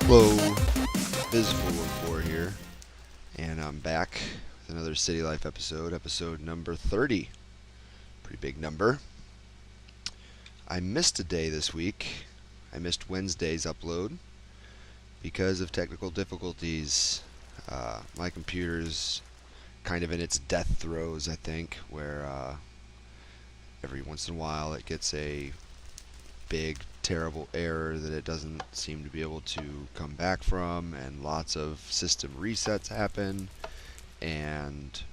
Hello, Biz414 here, and I'm back with another City Life episode, episode number 30. Pretty big number. I missed a day this week. I missed Wednesday's upload because of technical difficulties. My computer's kind of in its death throes, I think, where every once in a while it gets a big, terrible error that it doesn't seem to be able to come back from, and lots of system resets happen, and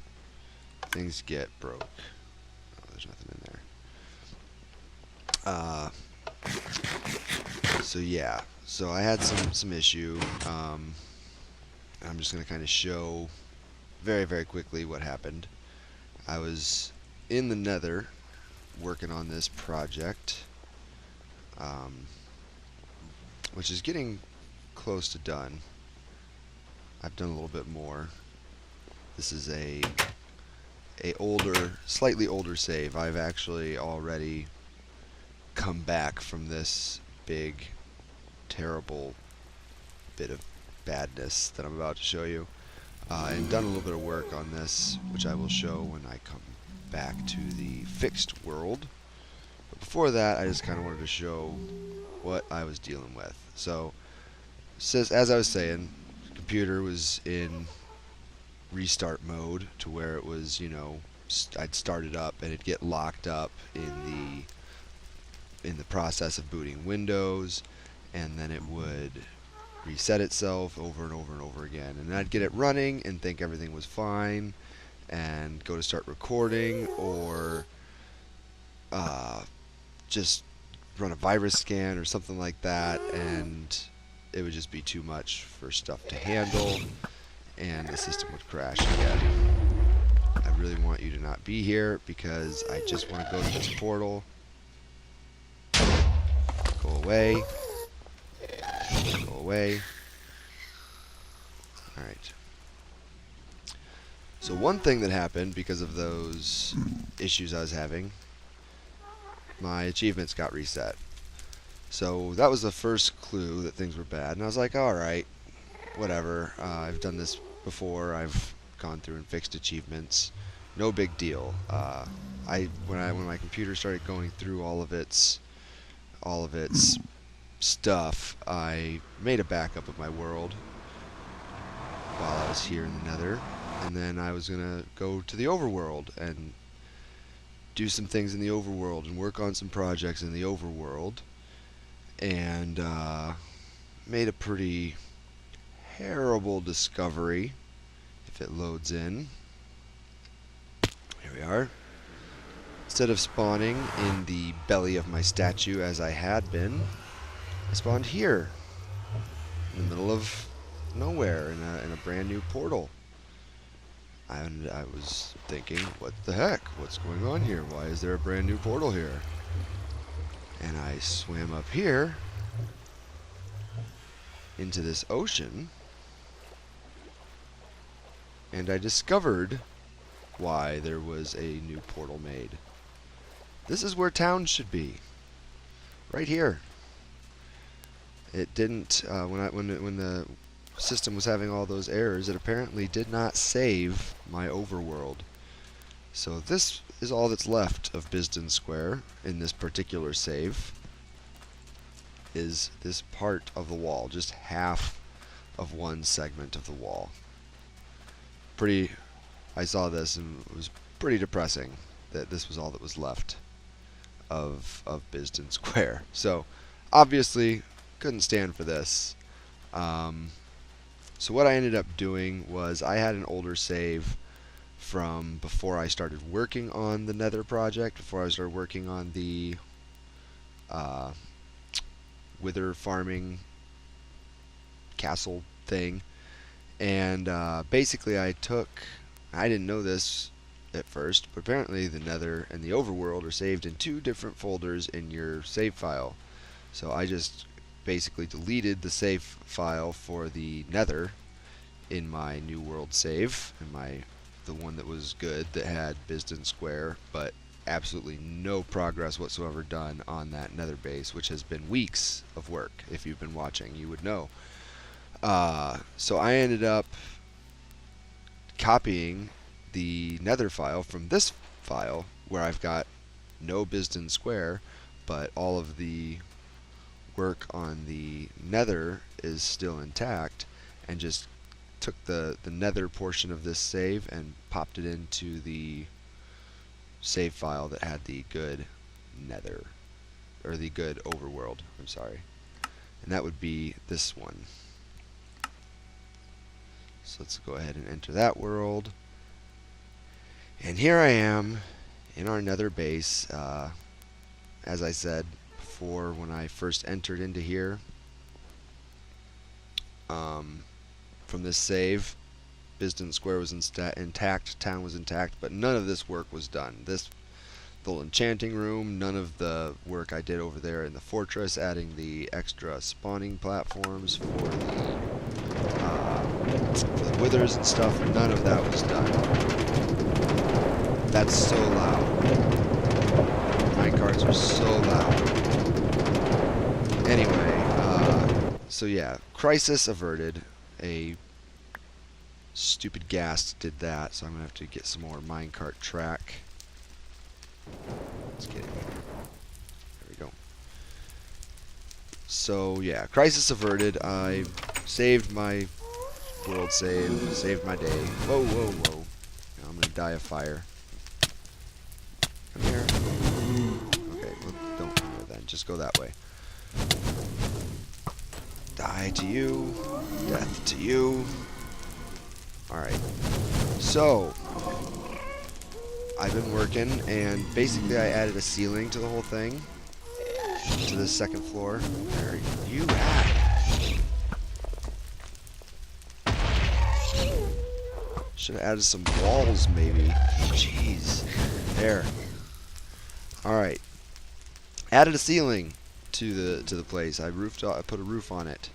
things get broke. Oh, there's nothing in there. So yeah, so I had some issue. I'm just going to kind of show very, very quickly what happened. I was in the Nether working on this project, which is getting close to done. I've done a little bit more. This is a slightly older save. I've actually already come back from this big, terrible bit of badness that I'm about to show you, and done a little bit of work on this, which I will show when I come back to the fixed world. But before that, I just kind of wanted to show what I was dealing with. So, as I was saying, the computer was in restart mode to where it was, I'd start it up and it'd get locked up in the process of booting Windows, and then it would reset itself over and over and over again. And then I'd get it running and think everything was fine and go to start recording, or just run a virus scan or something like that, and it would just be too much for stuff to handle, and the system would crash again. I really want you to not be here because I just want to go to this portal. Go away. Go away. Alright. So one thing that happened because of those issues I was having, my achievements got reset. So that was the first clue that things were bad, and I was like, alright, whatever. I've done this before. I've gone through and fixed achievements. No big deal. When my computer started going through all of its stuff, I made a backup of my world while I was here in the Nether, and then I was gonna go to the overworld and do some things in the overworld and work on some projects in the overworld, and made a pretty terrible discovery. If it loads in, here we are. Instead of spawning in the belly of my statue as I had been, I spawned here in the middle of nowhere in a brand new portal. And I was thinking, what the heck? What's going on here? Why is there a brand new portal here? And I swam up here into this ocean, and I discovered why there was a new portal made. This is where towns should be. Right here. It didn't, when the system was having all those errors, it apparently did not save my overworld. So this is all that's left of Bizton Square in this particular save, is this part of the wall, just half of one segment of the wall. I saw this and it was pretty depressing that this was all that was left of Bizton Square. So obviously couldn't stand for this. So what I ended up doing was I had an older save from before I started working on the Nether project, before I started working on the wither farming castle thing. And basically I didn't know this at first, but apparently the Nether and the overworld are saved in two different folders in your save file. So I just basically deleted the save file for the Nether in my new world save, and the one that was good that had Bizton Square, but absolutely no progress whatsoever done on that Nether base, which has been weeks of work. If you've been watching, you would know. So I ended up copying the nether file from this file where I've got no Bizton Square, but all of the work on the nether is still intact, and just took the nether portion of this save and popped it into the save file that had the good nether, or the good overworld, I'm sorry. And that would be this one. So let's go ahead and enter that world. And here I am in our nether base. As I said before, when I first entered into here, from this save, Bizton Square was intact, town was intact, but none of this work was done. This little enchanting room, none of the work I did over there in the fortress, adding the extra spawning platforms for the withers and stuff, none of that was done. That's so loud. Minecarts are so loud. Anyway, so yeah, crisis averted. A stupid ghast did that, so I'm going to have to get some more minecart track. Let's get it. There we go. So yeah, crisis averted. I saved my world save, saved my day. Whoa, whoa, whoa. Now I'm going to die of fire. Come here. Okay, well, don't come here then. Just go that way. Die to you. Death to you. Alright. So, I've been working, and basically I added a ceiling to the whole thing. To the second floor. Where are you at? Should have added some walls, maybe. Jeez. There. Alright. Added a ceiling to the place. I put a roof on it,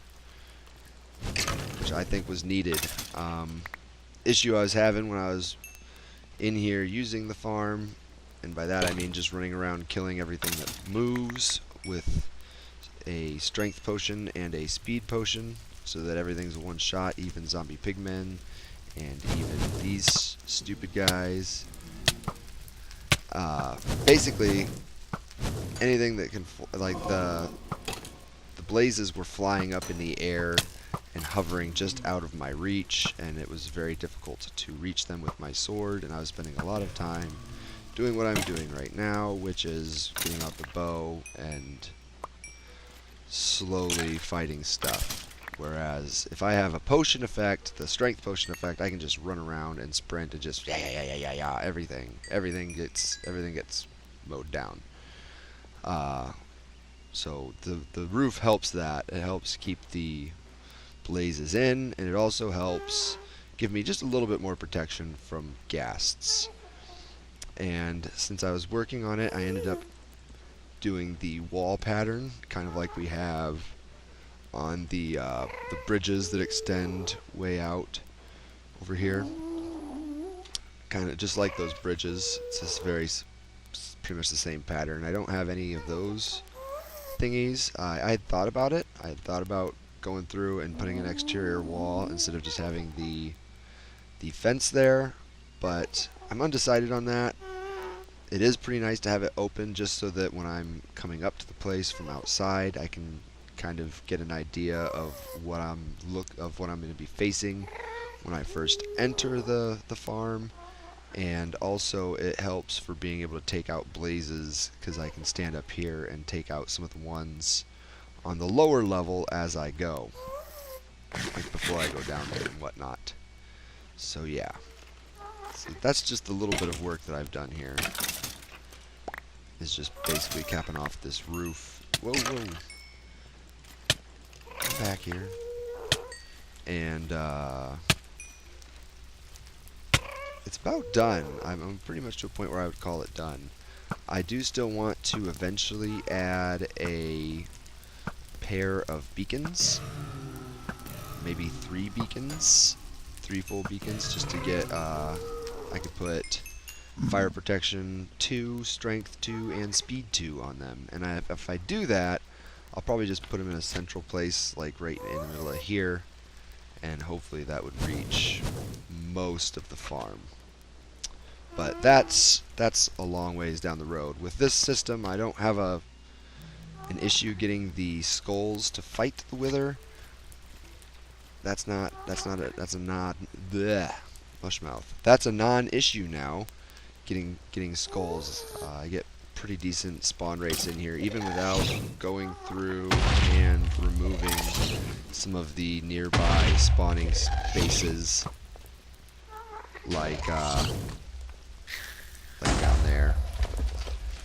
which I think was needed. Issue I was having when I was in here using the farm, and by that I mean just running around killing everything that moves with a strength potion and a speed potion, so that everything's a one shot, even zombie pigmen and even these stupid guys. Basically anything that can, like the blazes were flying up in the air and hovering just out of my reach, and it was very difficult to reach them with my sword, and I was spending a lot of time doing what I'm doing right now, which is getting out the bow and slowly fighting stuff. Whereas if I have a potion effect, the strength potion effect, I can just run around and sprint and just everything gets mowed down. So the roof helps that. It helps keep the blazes in, and it also helps give me just a little bit more protection from ghasts. And since I was working on it, I ended up doing the wall pattern, kind of like we have on the bridges that extend way out over here. Kind of just like those bridges. It's just pretty much the same pattern. I don't have any of those thingies. I had thought about it. I had thought about going through and putting an exterior wall instead of just having the fence there, but I'm undecided on that. It is pretty nice to have it open, just so that when I'm coming up to the place from outside, I can kind of get an idea of what I'm going to be facing when I first enter the farm. And also it helps for being able to take out blazes, because I can stand up here and take out some of the ones on the lower level as I go, like before I go down there and whatnot. So yeah, so that's just a little bit of work that I've done here. Is just basically capping off this roof. Whoa, whoa. Come back here. And it's about done. I'm pretty much to a point where I would call it done. I do still want to eventually add a pair of beacons. Maybe 3 beacons. 3 full beacons, just to get, I could put fire protection 2, strength 2, and speed 2 on them. And if I do that, I'll probably just put them in a central place, like right in the middle of here. and hopefully that would reach most of the farm. But that's a long ways down the road. With this system, I don't have an issue getting the skulls to fight the wither. That's a mushmouth. That's a non-issue now. Getting skulls. I get pretty decent spawn rates in here, even without going through and removing some of the nearby spawning spaces, like down there.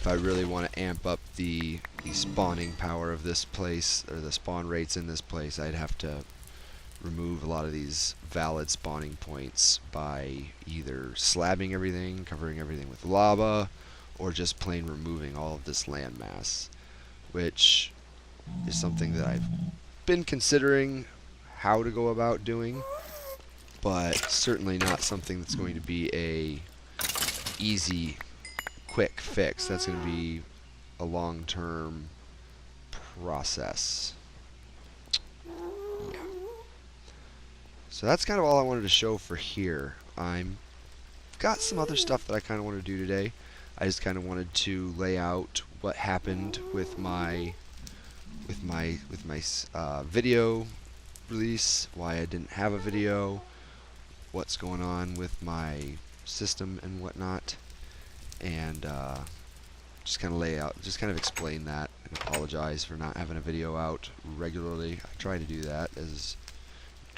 If I really want to amp up the spawning power of this place, or the spawn rates in this place, I'd have to remove a lot of these valid spawning points by either slabbing everything, covering everything with lava, or just plain removing all of this landmass, which is something that I've been considering how to go about doing, but certainly not something that's going to be a easy, quick fix. That's going to be a long-term process. Yeah. So that's kind of all I wanted to show for here. I'm got some other stuff that I kind of want to do today. I just kind of wanted to lay out what happened with my video release, why I didn't have a video, what's going on with my system and whatnot, and just kind of lay out, just kind of explain that, and apologize for not having a video out regularly. I try to do that as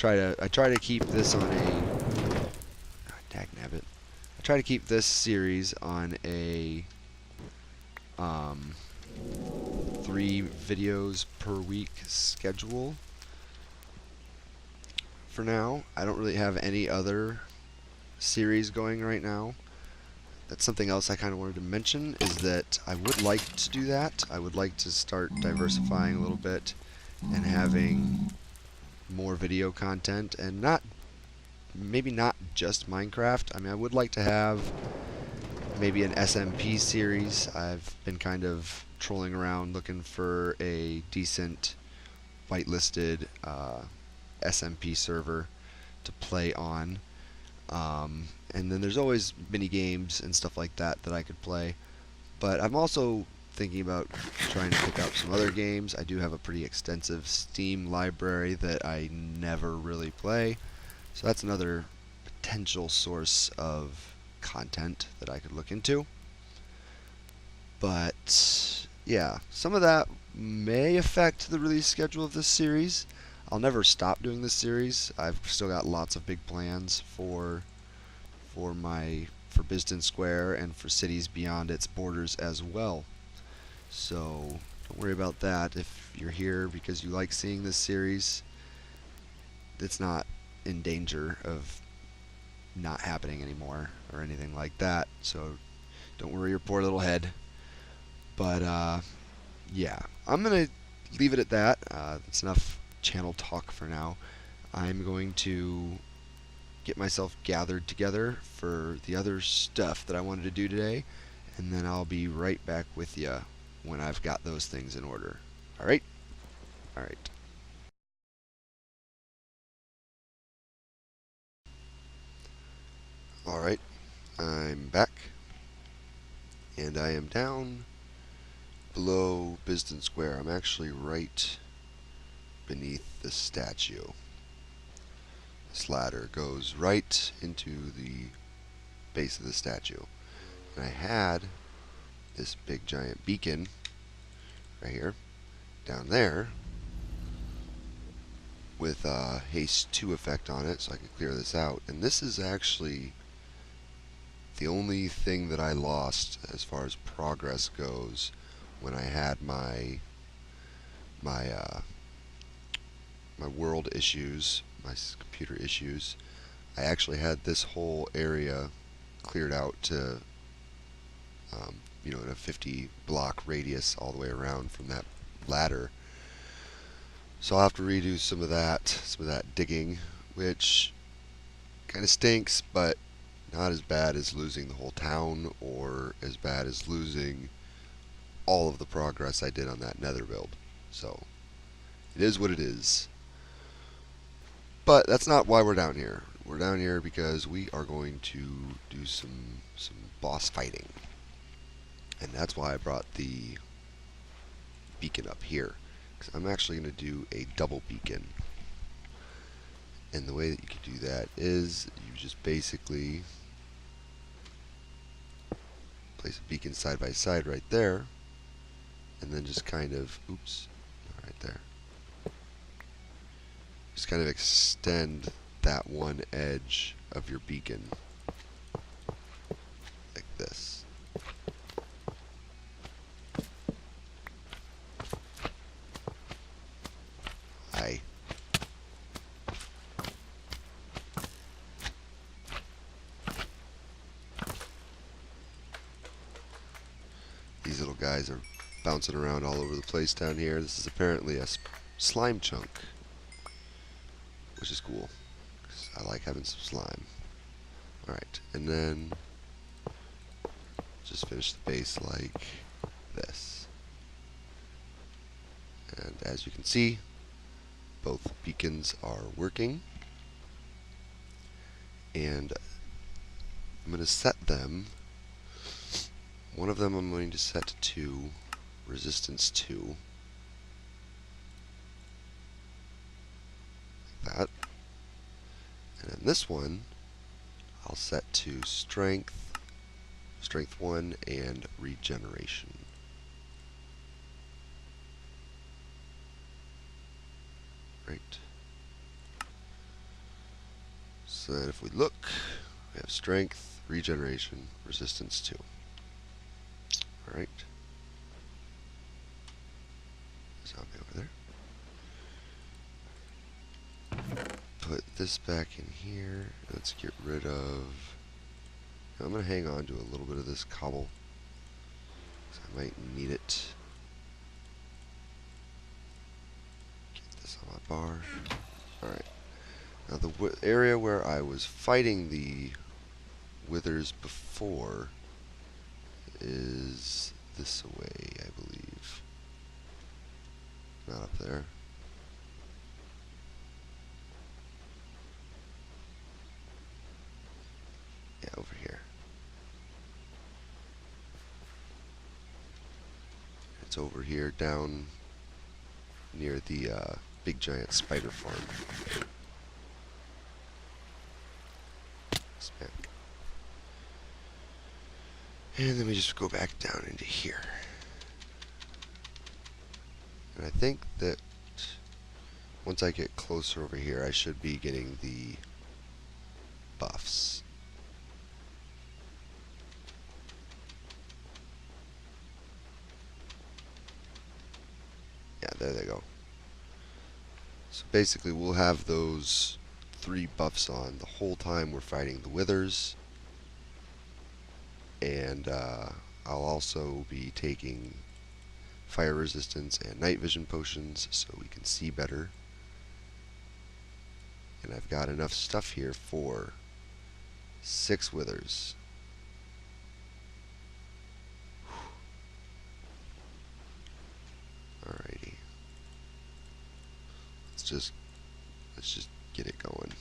I try to keep this on a dagnabbit. I try to keep this series on a 3 videos per week schedule. For now, I don't really have any other series going right now. That's something else I kind of wanted to mention, is that I would like to do that. I would like to start diversifying a little bit and having more video content, and maybe not just Minecraft. I mean, I would like to have maybe an SMP series. I've been kind of trolling around looking for a decent whitelisted SMP server to play on. And then there's always mini games and stuff like that that I could play. But I'm also thinking about trying to pick up some other games. I do have a pretty extensive Steam library that I never really play. So that's another potential source of content that I could look into. But yeah, some of that may affect the release schedule of this series. I'll never stop doing this series. I've still got lots of big plans for Bizton Square and for cities beyond its borders as well. So don't worry about that. If you're here because you like seeing this series, it's not in danger of not happening anymore or anything like that. So don't worry your poor little head. But yeah, I'm gonna leave it at that. That's enough channel talk for now. I'm going to get myself gathered together for the other stuff that I wanted to do today, and then I'll be right back with you when I've got those things in order. Alright? Alright. Alright, I'm back, and I am down below Bizton Square. I'm actually right beneath the statue. This ladder goes right into the base of the statue. And I had this big giant beacon right here, down there, with a haste 2 effect on it, so I could clear this out. And this is actually the only thing that I lost as far as progress goes when I had my world issues, my computer issues. I actually had this whole area cleared out to in a 50 block radius all the way around from that ladder. So I'll have to redo some of that digging, which kind of stinks, but not as bad as losing the whole town, or as bad as losing all of the progress I did on that nether build. So it is what it is. But that's not why we're down here. We're down here because we are going to do some boss fighting. And that's why I brought the beacon up here. Because I'm actually going to do a double beacon. And the way that you can do that is you just basically place a beacon side by side right there. And then just kind of, oops, right there. Just kind of extend that one edge of your beacon like this. Aye. These little guys are bouncing around all over the place down here. This is apparently a slime chunk, which is cool, 'cause I like having some slime. Alright, and then just finish the base like this. And as you can see, both beacons are working. And I'm going to set them. One of them I'm going to set to resistance 2. Like that. And then this one I'll set to strength 1, and regeneration. Right. So that if we look, we have strength, regeneration, resistance 2. Alright. Zombie over there. Put this back in here. Let's get rid of... I'm going to hang on to a little bit of this cobble, because I might need it. Get this on my bar. Alright. Now the area where I was fighting the withers before is this way, I believe. Not up there. Yeah, over here. It's over here down near the big giant spider farm. Smack. And then we just go back down into here. And I think that once I get closer over here, I should be getting the buffs. Yeah, there they go. So basically we'll have those 3 buffs on the whole time we're fighting the withers. And I'll also be taking fire resistance and night vision potions so we can see better. And I've got enough stuff here for 6 withers. Alrighty. Let's just get it going.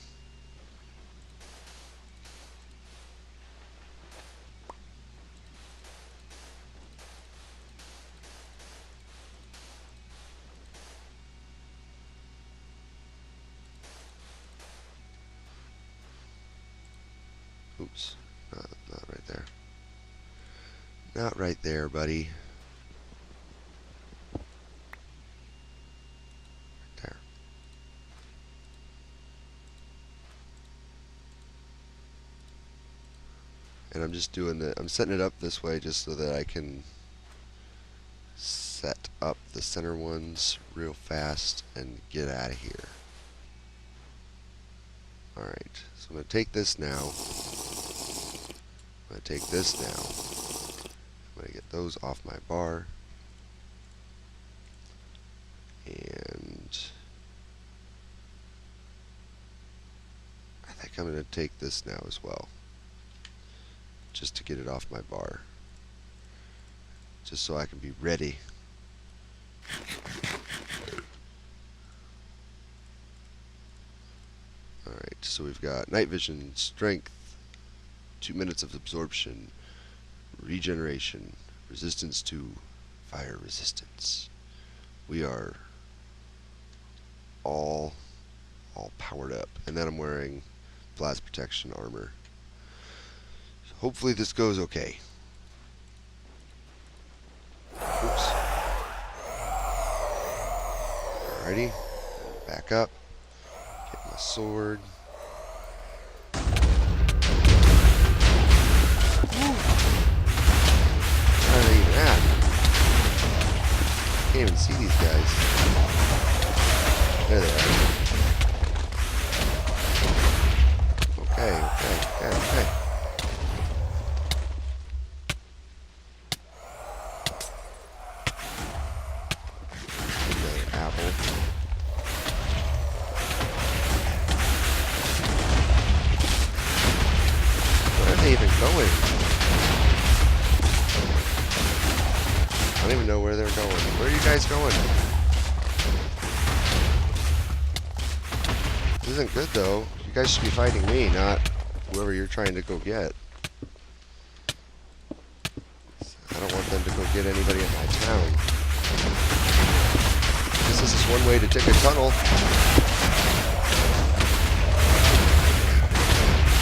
Oops, not right there. Not right there, buddy. Right there. And I'm just doing the, I'm setting it up this way just so that I can set up the center ones real fast and get out of here. Alright, so I'm going to take this now. I'm going to take this now. I'm going to get those off my bar. And I think I'm going to take this now as well. Just to get it off my bar. Just so I can be ready. So we've got night vision, strength, 2 minutes of absorption, regeneration, resistance to fire resistance. We are all powered up. And then I'm wearing blast protection armor. So hopefully this goes okay. Oops. Alrighty. Back up. Get my sword. Where are they even at? Can't even see these guys. There they are. Okay. Another apple. Where are they even going? I don't even know where they're going. Where are you guys going? This isn't good though. You guys should be fighting me, not whoever you're trying to go get. I don't want them to go get anybody in my town. This is just one way to dig a tunnel.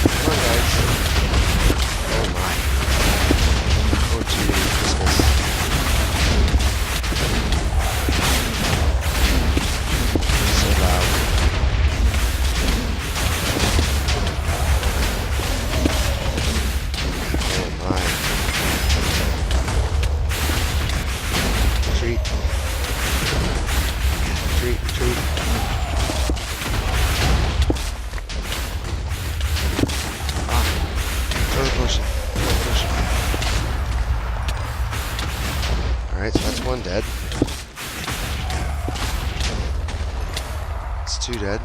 Come on, guys. Oh my. Oh gee, Christmas. So loud. Oh my. Retreat. Throw the potion. Alright, so that's one dead. It's 2 dead.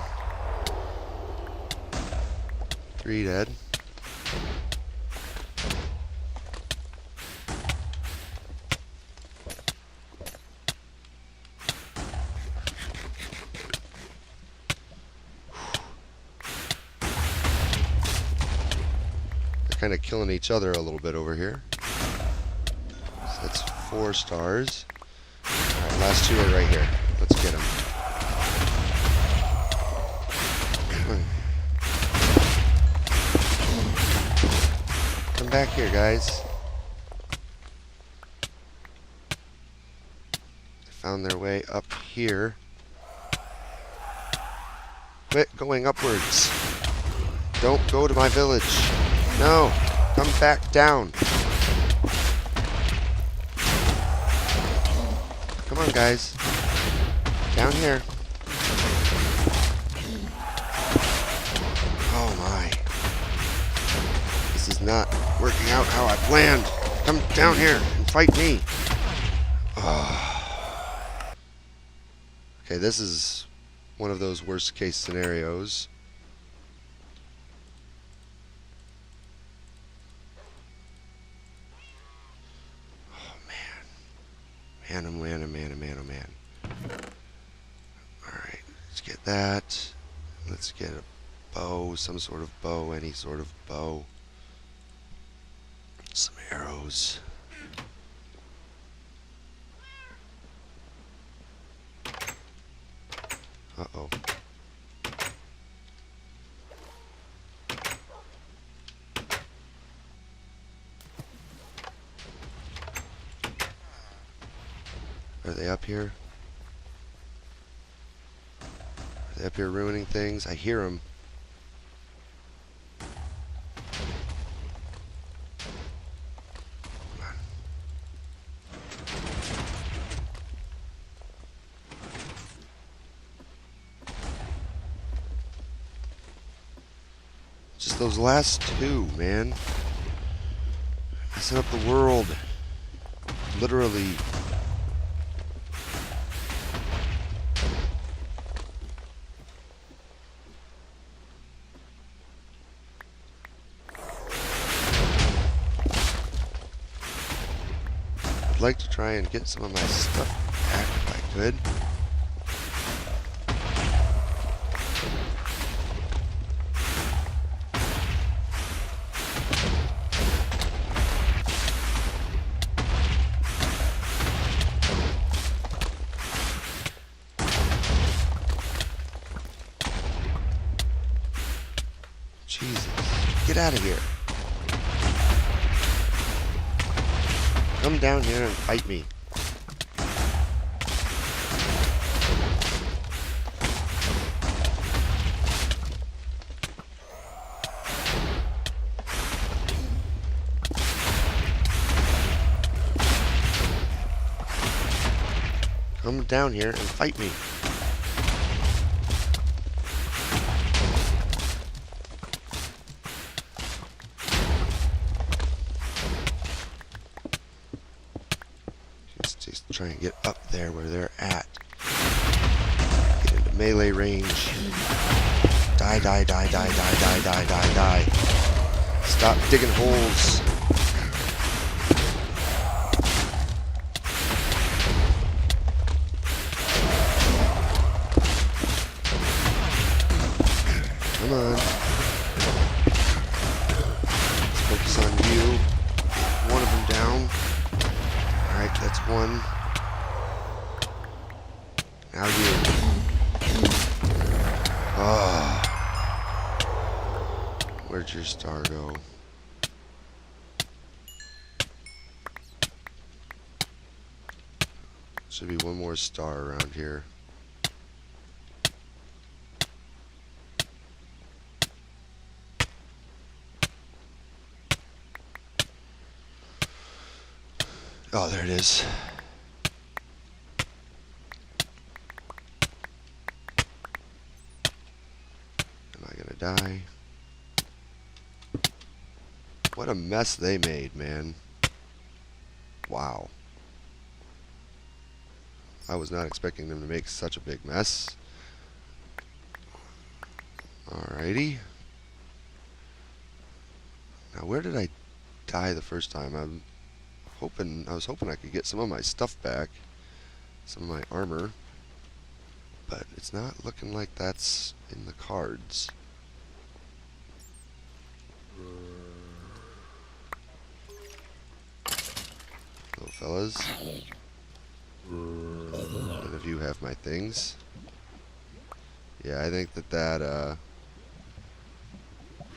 3 dead. Kind of killing each other a little bit over here. So that's 4 stars. Alright, last 2 are right here. Let's get them. Come back here, guys. They found their way up here. Quit going upwards. Don't go to my village. No, come back down. Come on, guys. Down here. Oh my. This is not working out how I planned. Come down here and fight me. Oh. Okay, this is one of those worst case scenarios. Man, oh man. Alright, let's get that. Let's get a bow, some sort of bow, any sort of bow. Some arrows. Uh-oh. Are they up here? Are they up here ruining things? I hear them. Come on. Just those last 2, man. Messing up the world. Literally. I'd like to try and get some of my stuff back if I could. Jesus. Get out of here. Come down here and fight me. Come down here and fight me. Just try and get up there where they're at. Get into melee range. Die, die, die, die, die, die, die, die, die. Stop digging holes. Come on. Let's focus on you. One of them down. Alright, that's one. Now you. Ah. Where'd your star go? Should be one more star around here. Oh, there it is. Am I gonna die? What a mess they made, man. Wow. I was not expecting them to make such a big mess. Alrighty. Now, where did I die the first time? I was hoping I could get some of my stuff back, some of my armor, but it's not looking like that's in the cards. Hello, fellas. None of you have my things. Yeah, I think that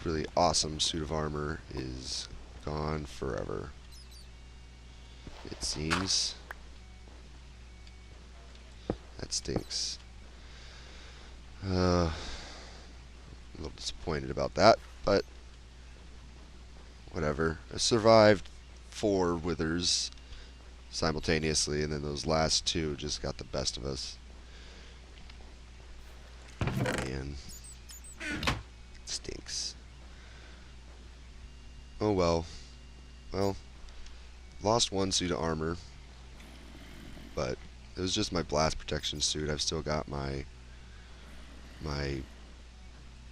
really awesome suit of armor is gone forever. It seems. That stinks. A little disappointed about that, but whatever. I survived 4 withers simultaneously, and then those last 2 just got the best of us. Man. It stinks. Oh well. Well. Lost 1 suit of armor, but it was just my blast protection suit. I've still got my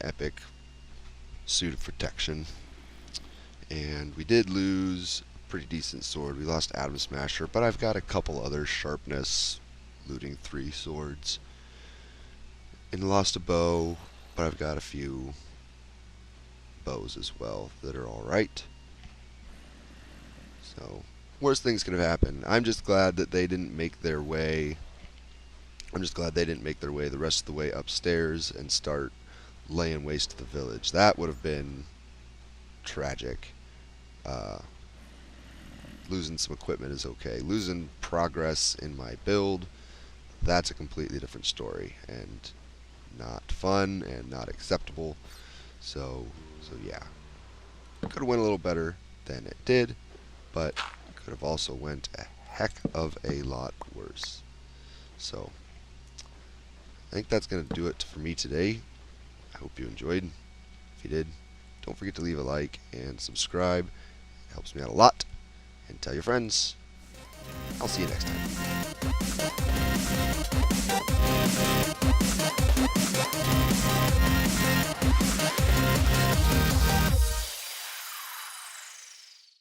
epic suit of protection, and we did lose a pretty decent sword. We lost Atom Smasher, but I've got a couple other sharpness, looting 3 swords, and lost a bow, but I've got a few bows as well that are all right. So. Worst things could have happened. I'm just glad that they didn't make their way. I'm just glad they didn't make their way the rest of the way upstairs and start laying waste to the village. That would have been tragic. Losing some equipment is okay. Losing progress in my build, that's a completely different story and not fun and not acceptable. So yeah, could have went a little better than it did, but could have also went a heck of a lot worse. So I think that's going to do it for me today. I hope you enjoyed. If you did, don't forget to leave a like and subscribe. It helps me out a lot. And tell your friends. I'll see you next time.